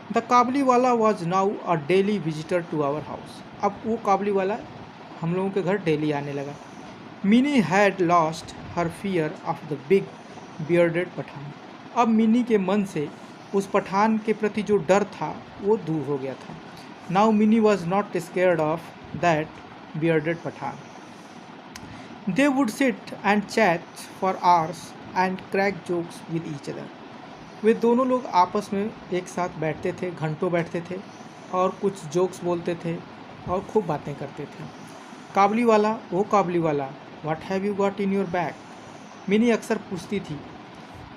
The Kabuliwala was now a daily visitor to our house. अब वो काबली वाला हम लोगों के घर डेली आने लगा। Mini had lost her fear of the big bearded Pathan. अब मिनी के मन से उस पठान के प्रति जो डर था वो दूर हो गया था। Now Mini was not scared of that bearded Pathan. They would sit and chat for hours and crack jokes with each other. वे दोनों लोग आपस में एक साथ बैठते थे, घंटों बैठते थे और कुछ जोक्स बोलते थे और खूब बातें करते थे। काबली वाला, ओ काबली वाला, what have you got in your bag. Mini अक्सर पूछती थी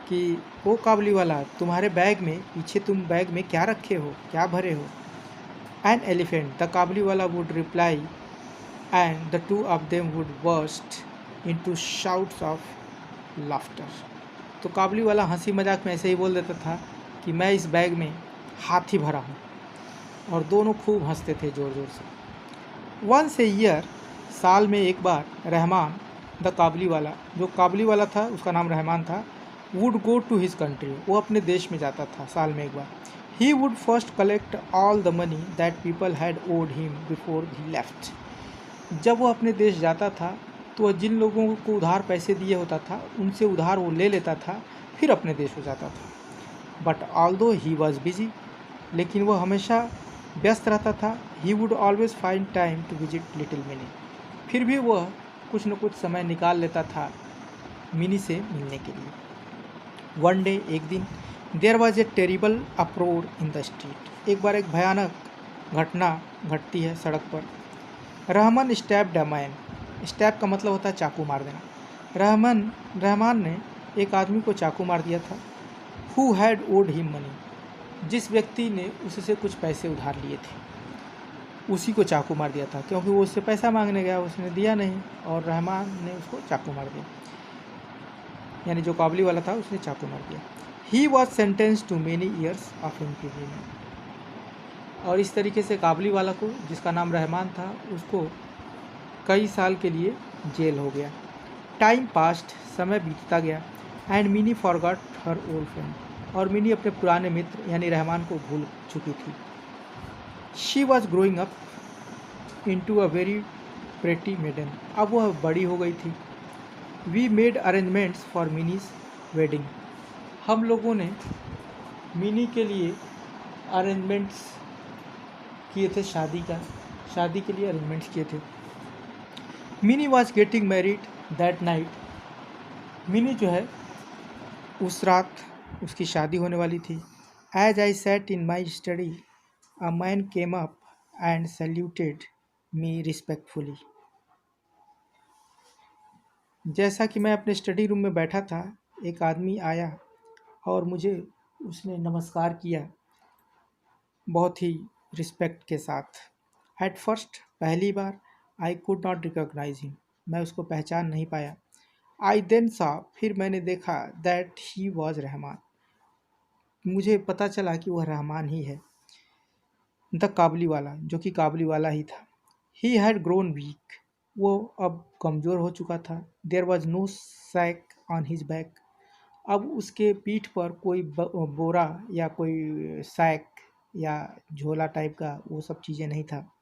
कि ओ काबली वाला, तुम्हारे बैग में, पीछे तुम बैग में क्या रखे हो, क्या भरे हो। एन एलिफेंट, द काबली वाला would reply and the two of them would burst into shouts of laughter. तो काबली वाला हंसी मजाक में ऐसे ही बोल देता था कि मैं इस बैग में हाथी भरा हूँ, और दोनों खूब हंसते थे ज़ोर ज़ोर से। वंस ए ईयर, साल में एक बार, रहमान द काबली वाला, जो काबली वाला था उसका नाम रहमान था, would go to his country, वो अपने देश में जाता था साल में एक बार। He would first collect all the money that people had owed him before he left. जब वो अपने देश जाता था तो वह जिन लोगों को उधार पैसे दिए होता था उनसे उधार वो ले लेता था, फिर अपने देश हो जाता था। But although he was busy, लेकिन वह हमेशा व्यस्त रहता था। He would always find time to visit little Mini, फिर भी वह कुछ न कुछ समय निकाल लेता था मिनी से मिलने के लिए। वन डे, एक दिन, there was a terrible uproar in the street. एक बार एक भयानक घटना घटती है सड़क पर। Rahman stabbed a man. Stab का मतलब होता है चाकू मार देना। रहमान ने एक आदमी को चाकू मार दिया था। Who had owed him money, जिस व्यक्ति ने उससे कुछ पैसे उधार लिए थे उसी को चाकू मार दिया था, क्योंकि वो उससे पैसा मांगने गया, उसने दिया नहीं और रहमान ने उसको चाकू मार दिया, यानी जो काबली वाला था उसने चाकू मार दिया। He was sentence to many years of imprisonment. और इस तरीके से काबली वाला को, जिसका नाम रहमान था, उसको कई साल के लिए जेल हो गया। टाइम पास्ट, समय बीतता गया। And Mini forgot her old friend, और मिनी अपने पुराने मित्र यानी रहमान को भूल चुकी थी। She was growing up into a very pretty maiden, अब वह बड़ी हो गई थी। We made arrangements for Mini's wedding, हम लोगों ने मिनी के लिए अरेंजमेंट्स किए थे, शादी के लिए अरेंजमेंट्स किए थे। Mini was getting married that night, Mini जो है उस रात उसकी शादी होने वाली थी। As I sat in my study, a man came up and saluted me respectfully. जैसा कि मैं अपने स्टडी रूम में बैठा था, एक आदमी आया और मुझे उसने नमस्कार किया बहुत ही रिस्पेक्ट के साथ। एट फर्स्ट, पहली बार, I could not recognise him, मैं उसको पहचान नहीं पाया। आई देन सा, फिर मैंने देखा, दैट ही वॉज रहमान, मुझे पता चला कि वह रहमान ही है। द काबली वाला, जो कि काबली वाला ही था। ही हैड ग्रोन वीक, वो अब कमज़ोर हो चुका था। There was no sack on his back, अब उसके पीठ पर कोई बोरा या कोई सैक या झोला टाइप का वो सब चीज़ें नहीं था।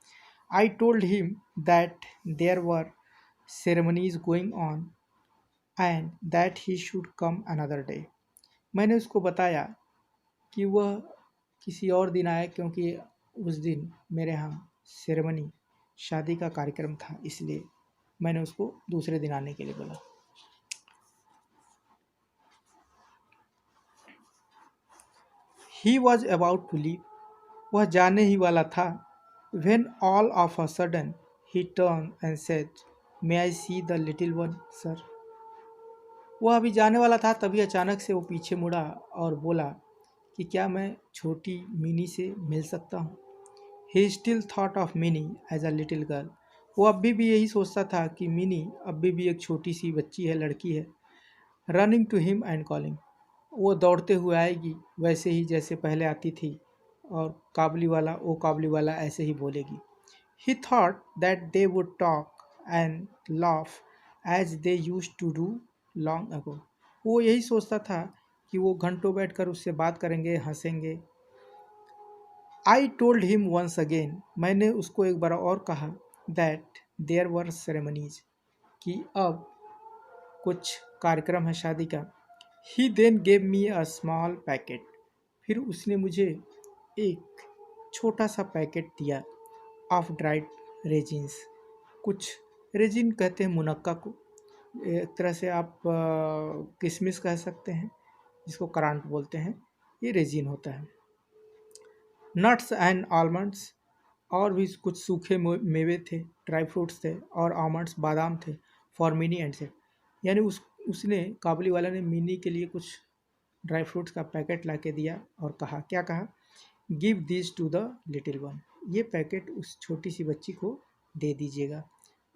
I told him that there were ceremonies going on and that he should come another day, मैंने उसको बताया कि वह किसी और दिन आए, क्योंकि उस दिन मेरे यहाँ सेरेमनी, शादी का कार्यक्रम था, इसलिए मैंने उसको दूसरे दिन आने के लिए बोला। He was about to leave, वह जाने ही वाला था। When all of a sudden he turn and said, may I see the little one sir. वह अभी जाने वाला था, तभी अचानक से वो पीछे मुड़ा और बोला कि क्या मैं छोटी मिनी से मिल सकता हूँ। He still thought of Mini as a little girl, वो अभी भी यही सोचता था कि मिनी अभी भी एक छोटी सी बच्ची है, लड़की है। Running to him and calling, वो दौड़ते हुए आएगी वैसे ही जैसे पहले आती थी, और काबली वाला, ओ काबली वाला, ऐसे ही बोलेगी। He thought that they would talk and laugh as they use to do long ago, वो यही सोचता था कि वो घंटों बैठकर उससे बात करेंगे, हंसेंगे I told him once again, मैंने उसको एक बार और कहा, दैट देयर वर सेरेमनीज, कि अब कुछ कार्यक्रम है शादी का। He then gave me a small packet, फिर उसने मुझे एक छोटा सा पैकेट दिया ऑफ ड्राइड रेजिन्स। कुछ रेजिन कहते हैं मुनक्का को, एक तरह से आप किशमिश कह सकते हैं, जिसको करांट बोलते हैं, ये रेजिन होता है। नट्स एंड आलमंड्स, और भी कुछ सूखे मेवे थे, ड्राई फ्रूट्स थे, और आमंड्स बादाम थे, फॉर मिनी एंड सेट। यानी उसने काबली वाला ने मिनी के लिए कुछ ड्राई फ्रूट्स का पैकेट ला के दिया और कहा, क्या कहा, give this to the little one, ये पैकेट उस छोटी सी बच्ची को दे दीजिएगा।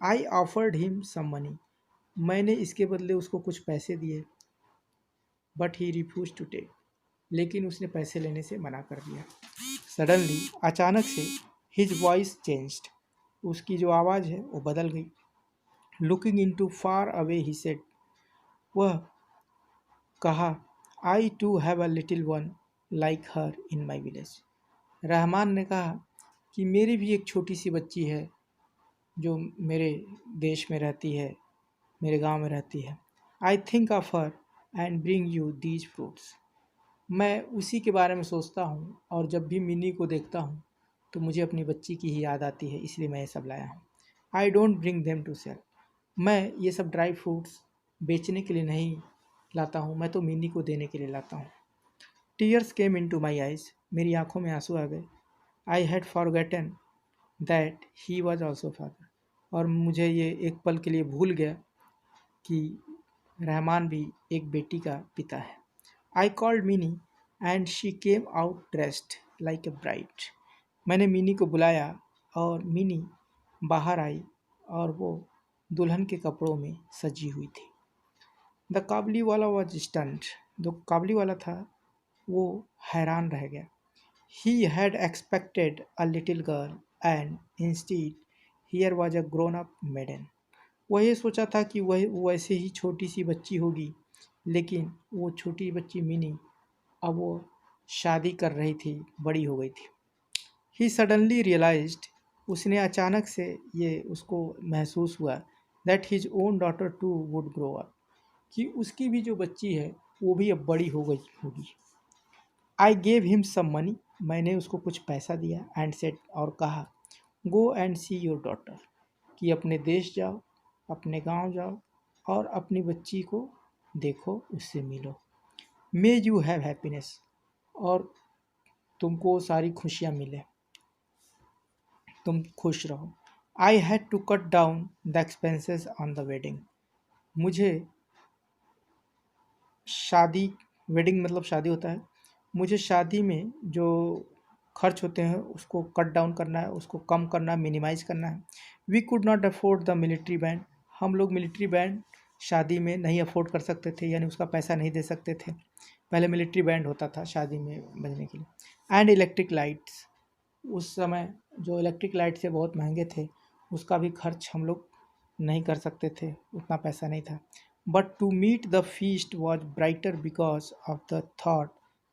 I offered him some money, मैंने इसके बदले उसको कुछ पैसे दिए, but he refuse to take, लेकिन उसने पैसे लेने से मना कर दिया। सडनली, अचानक से, हिज वॉइस चेंज्ड, उसकी जो आवाज़ है वो बदल गई। Looking into far away he said, वह कहा, I too have a little one like her in my village. Rahman ने कहा कि मेरी भी एक छोटी सी बच्ची है जो मेरे देश में रहती है, मेरे गांव में रहती है। I think of her and bring you these fruits, मैं उसी के बारे में सोचता हूँ, और जब भी मिनी को देखता हूँ तो मुझे अपनी बच्ची की ही याद आती है, इसलिए मैं ये सब लाया हूँ। I don't bring them to sell, मैं ये सब ड्राई फ्रूट्स बेचने के लिए नहीं लाता हूँ, मैं तो मिनी को देने के लिए लाता हूँ। Tears came into my eyes, मेरी आंखों में आंसू आ गए। I had forgotten that he was also father, और मुझे ये एक पल के लिए भूल गया कि रहमान भी एक बेटी का पिता है। I called mini and she came out dressed like a bride, मैंने मिनी को बुलाया और मिनी बाहर आई और वो दुल्हन के कपड़ों में सजी हुई थी। The Kabuliwala was stunt, जो काबली वाला था वो हैरान रह गया। He had expected a little girl and instead here was a grown up maiden, वह ये सोचा था कि वह वैसे ही छोटी सी बच्ची होगी, लेकिन वो छोटी बच्ची मिनी अब वो शादी कर रही थी, बड़ी हो गई थी। ही सडनली रियलाइज्ड, उसने अचानक से ये उसको महसूस हुआ, that his own daughter too would grow up, कि उसकी भी जो बच्ची है वो भी अब बड़ी हो गई होगी। I gave him some money, मैंने उसको कुछ पैसा दिया, एंड सेट, और कहा, go and see your daughter, कि अपने देश जाओ, अपने गांव जाओ, और अपनी बच्ची को देखो, उससे मिलो। मे यू हैव हैप्पीनेस, और तुमको सारी खुशियाँ मिले, तुम खुश रहो। I had to cut down the expenses on the wedding, मुझे शादी, वेडिंग मतलब शादी होता है, मुझे शादी में जो खर्च होते हैं उसको कट डाउन करना है, उसको कम करना है, मिनिमाइज करना है। We could not afford the military band, हम लोग मिलिट्री बैंड शादी में नहीं अफोर्ड कर सकते थे, यानी उसका पैसा नहीं दे सकते थे। पहले मिलिट्री बैंड होता था शादी में बजने के लिए। एंड इलेक्ट्रिक लाइट्स, उस समय जो इलेक्ट्रिक लाइट से बहुत महंगे थे, उसका भी खर्च हम लोग नहीं कर सकते थे, उतना पैसा नहीं था। But to me the feast was brighter because of the thought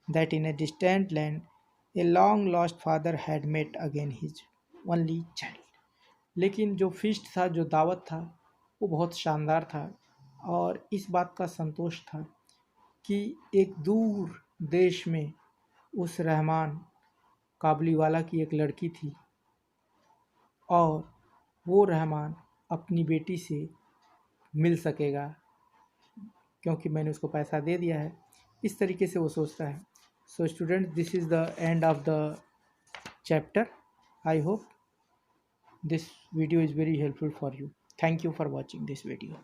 that in a distant land a long lost father had met again his only child, लेकिन जो फीस्ट था, जो दावत था, वो बहुत शानदार था, और इस बात का संतोष था कि एक दूर देश में उस रहमान काबलीवाला की एक लड़की थी, और वो रहमान अपनी बेटी से मिल सकेगा क्योंकि मैंने उसको पैसा दे दिया है, इस तरीके से वो सोचता है। So student, this is the end of the chapter. I hope this video is very helpful for you. Thank you for watching this video.